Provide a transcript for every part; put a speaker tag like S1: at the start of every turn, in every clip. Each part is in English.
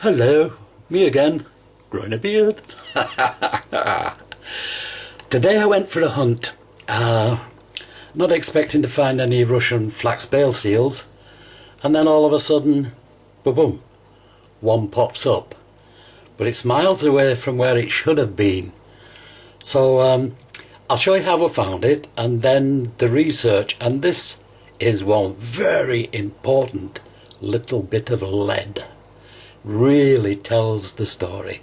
S1: Hello, me again, growing a beard. Today I went for a hunt, not expecting to find any Russian flax bale seals, and then all of a sudden, boom, one pops up. But it's miles away from where it should have been. So I'll show you how I found it, and then the research, and this is one very important little bit of lead. Really tells the story.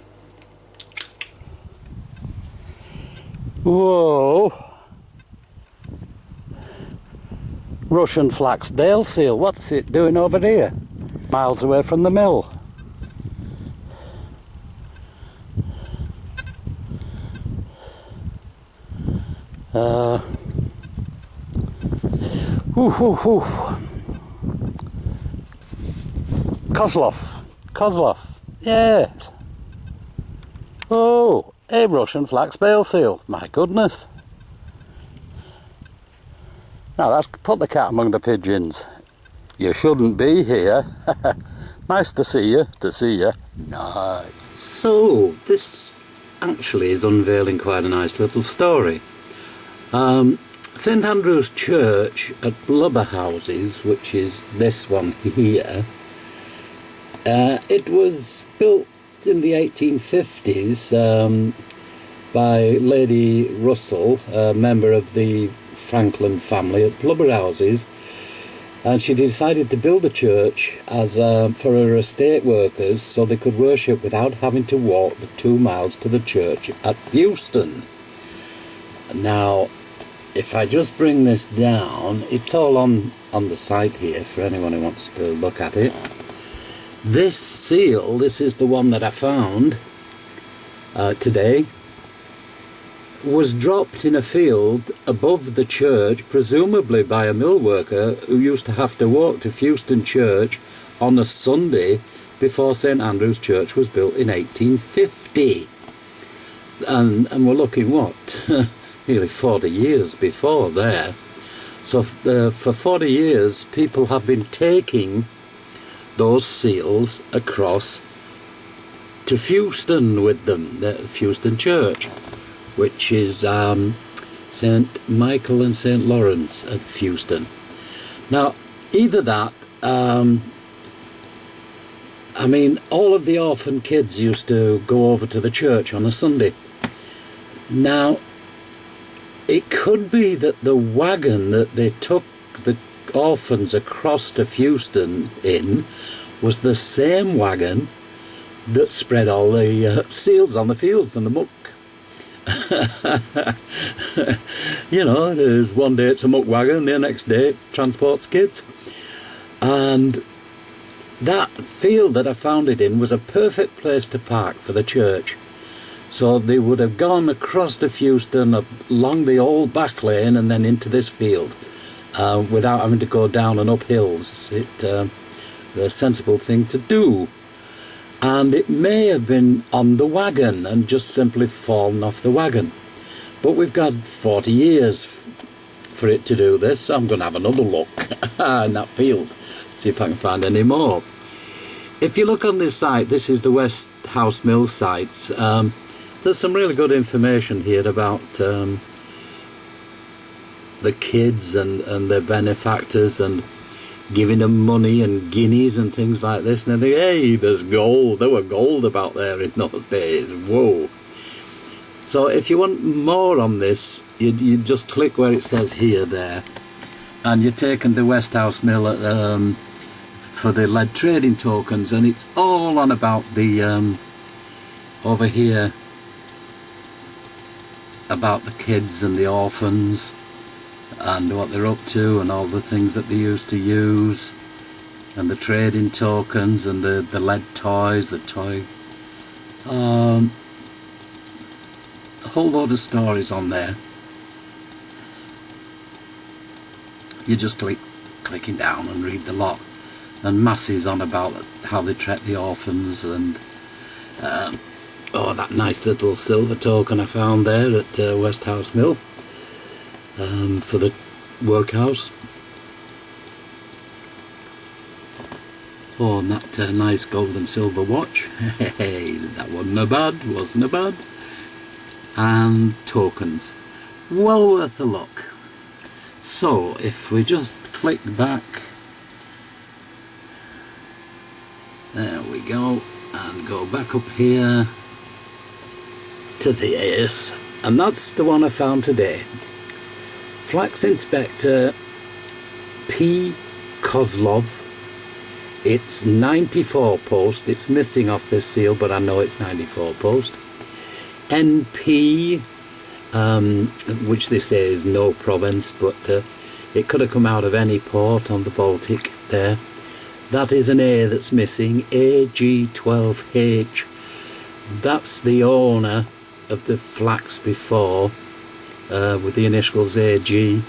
S1: Whoa! Russian flax bale seal, what's it doing over here? Miles away from the mill. Kozlov, yeah. Oh, a Russian flax bale seal, my goodness. Now that's put the cat among the pigeons. You shouldn't be here. Nice to see you, Nice. So, this actually is unveiling quite a nice little story. St Andrew's Church at Blubberhouses, which is this one here, it was built in the 1850s by Lady Russell, a member of the Franklin family at Blubberhouses, and she decided to build a church as for her estate workers so they could worship without having to walk the 2 miles to the church at Fewston. Now, if I just bring this down, it's all on the site here for anyone who wants to look at it. This seal, this is the one that I found today, was dropped in a field above the church, presumably by a mill worker who used to have to walk to Fewston Church on a Sunday before St Andrew's Church was built in 1850. And we're looking, what, nearly 40 years before there. So for 40 years people have been taking those seals across to Fewston with them, the Fewston Church, which is St Michael and St Lawrence at Fewston. Now, either that, I mean, all of the orphan kids used to go over to the church on a Sunday. Now, it could be that the wagon that they took the orphans across to Fewston in was the same wagon that spread all the seals on the fields and the muck. You know, there's one day it's a muck wagon, the next day it transports kids. And that field that I found it in was a perfect place to park for the church. So they would have gone across to Fewston, along the old back lane and then into this field without having to go down and up hills. It's a sensible thing to do. And it may have been on the wagon and just simply fallen off the wagon. But we've got 40 years for it to do this, so I'm going to have another look in that field, see if I can find any more. If you look on this site, this is the West House Mill sites. There's some really good information here about the kids and their benefactors and giving them money and guineas and things like this, and they think, hey, there's gold. There were gold about there in those days. Whoa. So if you want more on this, you just click where it says here, there, and you're taken to West House Mill at, for the lead trading tokens, and it's all on about the over here about the kids and the orphans and what they're up to and all the things that they used to use and the trading tokens and the lead toys, the toy, a whole load of stories on there. You just clicking down and read the lot, and masses on about how they treat the orphans, and oh, that nice little silver token I found there at West House Mill for the workhouse. Oh, and that nice gold and silver watch. Hey, that wasn't a bad. And tokens. Well worth a look. So, if we just click back. There we go. And go back up here to the 8th. And that's the one I found today. Flax Inspector P. Kozlov. It's 94 post. It's missing off this seal, but I know it's 94 post. NP, which they say is no province, but it could have come out of any port on the Baltic there. That is an A that's missing, AG12H. That's the owner of the flax before, with the initials AG.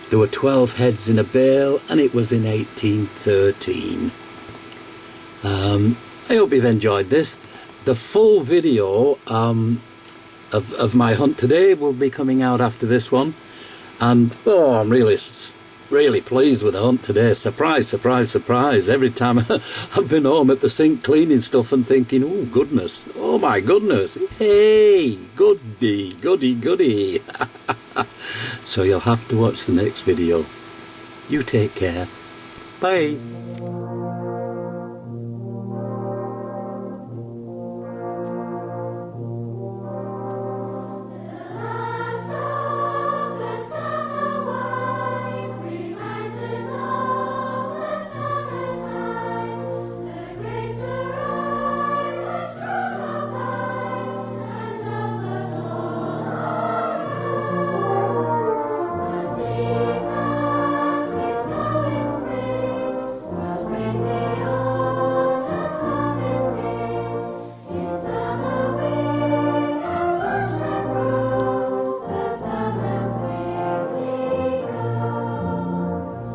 S1: There were 12 heads in a bale, and it was in 1813. I hope you've enjoyed this. The full video of my hunt today will be coming out after this one. And, oh, I'm really pleased with the hunt today. Surprise, surprise, surprise. Every time I've been home at the sink cleaning stuff and thinking, oh, goodness, oh, my goodness. Hey, goody, goody, goody. So you'll have to watch the next video. You take care. Bye.